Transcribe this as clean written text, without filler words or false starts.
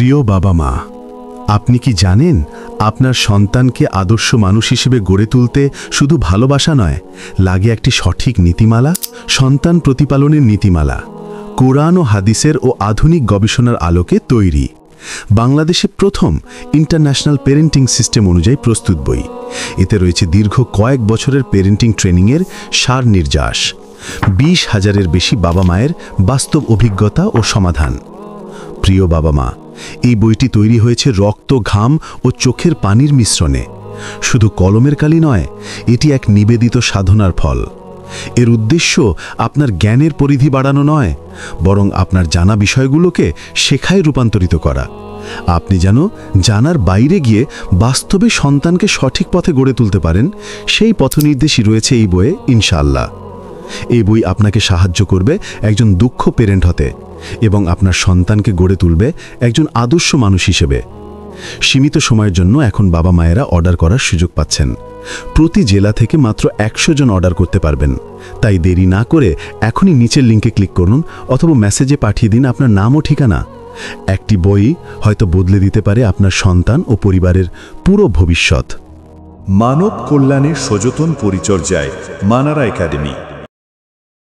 প্রিয় বাবা মা, আপনি কি জানেন আপনার সন্তানকে আদর্শ মানুষ হিসেবে গড়ে তুলতে শুধু ভালোবাসা নয়, লাগে একটি সঠিক নীতিমালা, সন্তান প্রতিপালনের নীতিমালা, কোরআন ও হাদিসের ও আধুনিক গবেষণার আলোকে তৈরি। বাংলাদেশে প্রথম ইন্টারন্যাশনাল পেরেন্টিং সিস্টেম অনুযায়ী প্রস্তুত বই। এতে রয়েছে দীর্ঘ কয়েক বছরের পেরেন্টিং ট্রেনিংয়ের সার নির্যাস, 20,000-এর বেশি বাবা মায়ের বাস্তব অভিজ্ঞতা ও সমাধান। প্রিয় বাবা মা, এই বইটি তৈরি হয়েছে রক্ত, ঘাম ও চোখের পানির মিশ্রণে। শুধু কলমের কালি নয়, এটি এক নিবেদিত সাধনার ফল। এর উদ্দেশ্য আপনার জ্ঞানের পরিধি বাড়ানো নয়, বরং আপনার জানা বিষয়গুলোকে শেখায় রূপান্তরিত করা। আপনি যেন জানার বাইরে গিয়ে বাস্তবে সন্তানকে সঠিক পথে গড়ে তুলতে পারেন, সেই পথনির্দেশই রয়েছে এই বইয়ে ইনশাআল্লাহ। এই বই আপনাকে সাহায্য করবে একজন দক্ষ পেরেন্ট হতে এবং আপনার সন্তানকে গড়ে তুলবে একজন আদর্শ মানুষ হিসেবে। সীমিত সময়ের জন্য এখন বাবা মায়েরা অর্ডার করার সুযোগ পাচ্ছেন। প্রতি জেলা থেকে মাত্র 100 জন অর্ডার করতে পারবেন। তাই দেরি না করে এখনই নিচের লিঙ্কে ক্লিক করুন অথবা মেসেজে পাঠিয়ে দিন আপনার নাম ও ঠিকানা। একটি বই হয়তো বদলে দিতে পারে আপনার সন্তান ও পরিবারের পুরো ভবিষ্যৎ। মানব কল্যাণের সযতন পরিচর্যায় মানারা একাডেমি।